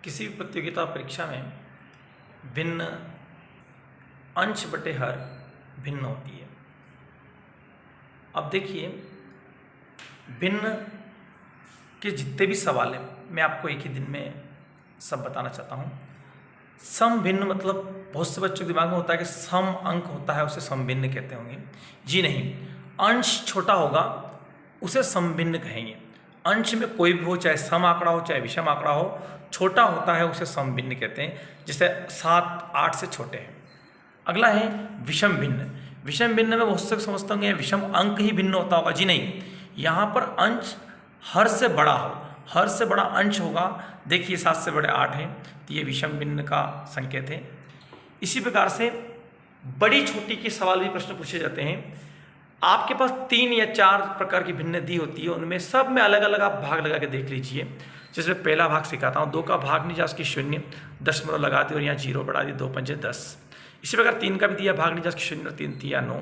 किसी भी प्रतियोगिता परीक्षा में भिन्न अंश बटे हर भिन्न होती है। अब देखिए, भिन्न के जितने भी सवाल हैं मैं आपको एक ही दिन में सब बताना चाहता हूँ। सम भिन्न मतलब बहुत से बच्चों के दिमाग में होता है कि सम अंक होता है उसे सम भिन्न कहते होंगे। जी नहीं, अंश छोटा होगा उसे सम भिन्न कहेंगे। अंश में कोई भी हो, चाहे सम आंकड़ा हो चाहे विषम आंकड़ा हो, छोटा होता है उसे सम भिन्न कहते हैं। जैसे 7 8 से छोटे हैं। अगला है विषम भिन्न। विषम भिन्न में बहुत से समझते होंगे विषम अंक ही भिन्न होता होगा। जी नहीं, यहाँ पर अंश हर से बड़ा हो, हर से बड़ा अंश होगा। देखिए 7 से बड़े 8 हैं, तो ये विषम भिन्न का संकेत है। इसी प्रकार से बड़ी छोटी के सवाल भी प्रश्न पूछे जाते हैं। आपके पास 3 या 4 प्रकार की भिन्न दी होती है, उनमें सब में अलग अलग आप भाग लगा के देख लीजिए। जैसे पहला भाग सिखाता हूँ, 2 का भाग नहीं जा उसकी 0 दशमलव लगा दी और यहाँ 0 बढ़ा दी, 2 पंजे 10। इसी प्रकार 3 का भी दिया भाग नहीं जा उसकी 0 3 3 या 9।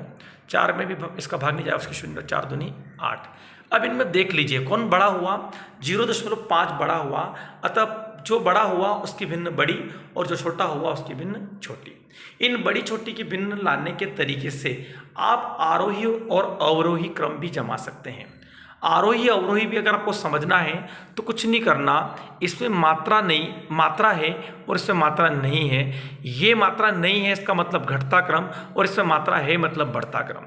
4 में भी इसका भाग नहीं जा उसकी 0 4 दूनी 8। अब इनमें देख लीजिए कौन बड़ा हुआ, 0.5 बड़ा हुआ, अतः जो बड़ा हुआ उसकी भिन्न बड़ी और जो छोटा हुआ उसकी भिन्न छोटी। इन बड़ी छोटी की भिन्न लाने के तरीके से आप आरोही और अवरोही क्रम भी जमा सकते हैं। आरोही अवरोही भी अगर आपको समझना है तो कुछ नहीं करना, इसमें मात्रा नहीं, मात्रा है और इसमें मात्रा नहीं है। ये मात्रा नहीं है इसका मतलब घटता क्रम, और इसमें मात्रा है मतलब बढ़ता क्रम।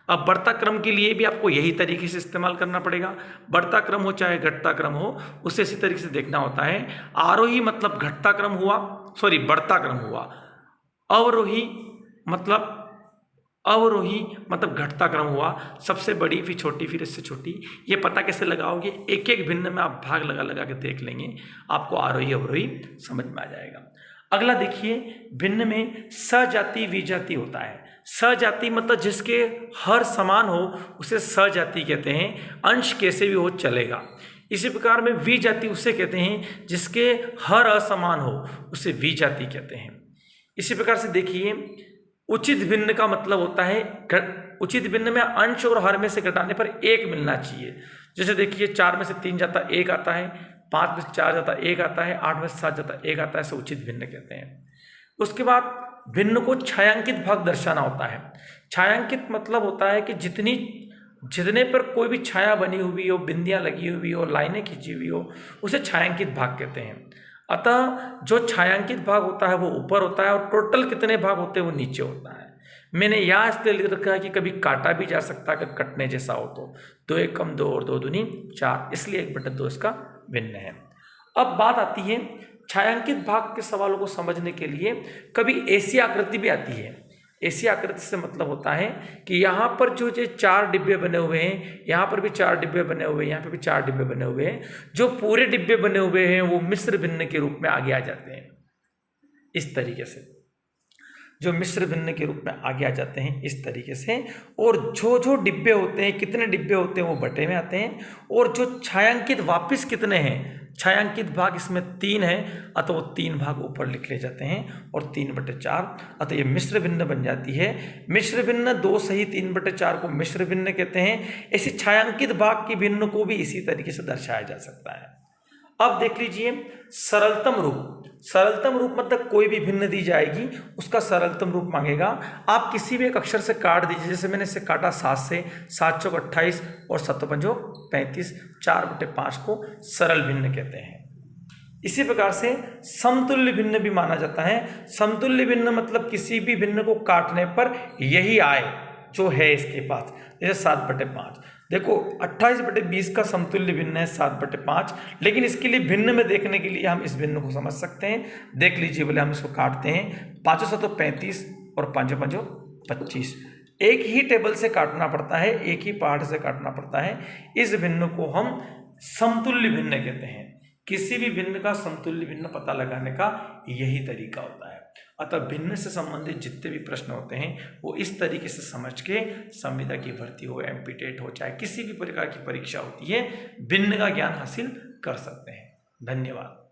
अब बढ़ता क्रम के लिए भी आपको यही तरीके से इस्तेमाल करना पड़ेगा। बढ़ता क्रम हो चाहे घटता क्रम हो, उसे इसी तरीके से देखना होता है। आरोही मतलब घटता क्रम हुआ, सॉरी बढ़ता क्रम हुआ। अवरोही मतलब घटता क्रम हुआ, सबसे बड़ी फिर छोटी फिर इससे छोटी। ये पता कैसे लगाओगे, एक एक भिन्न में आप भाग लगा लगा के देख लेंगे, आपको आरोही अवरोही समझ में आ जाएगा। अगला देखिए, भिन्न में सजाति विजाति होता है। सजाति मतलब जिसके हर समान हो उसे सजाति कहते हैं, अंश कैसे भी हो चलेगा। इसी प्रकार में विजाति उसे कहते हैं जिसके हर असमान हो, उसे विजाति कहते हैं। इसी प्रकार से देखिए, उचित भिन्न का मतलब होता है, उचित भिन्न में अंश और हर में से घटाने पर 1 मिलना चाहिए। जैसे देखिए 4 में से 3 जाता 1 आता है, 5 में से 4 जाता 1 आता है, 8 में से 7 जाता 1 आता है, इसे उचित भिन्न कहते हैं। उसके बाद भिन्न को छायांकित भाग दर्शाना होता है। छायांकित मतलब होता है कि जितने पर कोई भी छाया बनी हुई हो, बिंदियां लगी हुई हो, लाइनें खींची हुई हो, उसे छायांकित भाग कहते हैं। अतः जो छायांकित भाग होता है वो ऊपर होता है और टोटल कितने भाग होते हैं वो नीचे होता है। मैंने यहाँ इसलिए लिख रखा है कि कभी काटा भी जा सकता है अगर कटने जैसा हो तो। 2 1 कम 2 और 2 दूनी 4, इसलिए 1/2 इसका भिन्न है। अब बात आती है छायांकित भाग के सवालों को समझने के लिए कभी ऐसी आकृति भी आती है। ऐसी आकृति से मतलब होता है कि यहाँ पर जो 4 डिब्बे बने हुए हैं, यहाँ पर भी 4 डिब्बे बने हुए हैं, यहाँ पर भी 4 डिब्बे बने हुए हैं, जो पूरे डिब्बे बने हुए हैं वो मिश्र भिन्न के रूप में आगे आ जाते हैं। इस तरीके से जो मिश्र भिन्न के रूप में आगे आ जाते हैं इस तरीके से। और जो डिब्बे होते हैं, कितने डिब्बे होते हैं वो बटे में आते हैं। और जो छायांकित वापिस कितने हैं, छायांकित भाग इसमें 3 है, अतः वो 3 भाग ऊपर लिख ले जाते हैं और 3/4, अतः ये मिश्र भिन्न बन जाती है। मिश्र भिन्न 2 सही 3/4 को मिश्र भिन्न कहते हैं। ऐसी छायांकित भाग की भिन्न को भी इसी तरीके से दर्शाया जा सकता है। अब देख लीजिए सरलतम रूप। सरलतम रूप मतलब कोई भी भिन्न दी जाएगी उसका सरलतम रूप मांगेगा। आप किसी भी एक अक्षर से काट दीजिए, जैसे मैंने इसे काटा 7 से, 7 चौक 28 और 7 पंजो 35, 4/5 को सरल भिन्न कहते हैं। इसी प्रकार से समतुल्य भिन्न भी माना जाता है। समतुल्य भिन्न मतलब किसी भी भिन्न को काटने पर यही आए जो है इसके पास। जैसे 7/5 देखो, 28/20 का समतुल्य भिन्न है 7/5, लेकिन इसके लिए भिन्न में देखने के लिए हम इस भिन्न को समझ सकते हैं। देख लीजिए, बोले हम इसको काटते हैं, 5 7 35 और 5 5 25। एक ही टेबल से काटना पड़ता है, एक ही पार्ट से काटना पड़ता है। इस भिन्न को हम समतुल्य भिन्न कहते हैं। किसी भी भिन्न का समतुल्य भिन्न पता लगाने का यही तरीका होता है। अतः भिन्न से संबंधित जितने भी प्रश्न होते हैं वो इस तरीके से समझ के संविदा की भर्ती हो, एमपी टेट हो, चाहे किसी भी प्रकार की परीक्षा होती है, भिन्न का ज्ञान हासिल कर सकते हैं। धन्यवाद।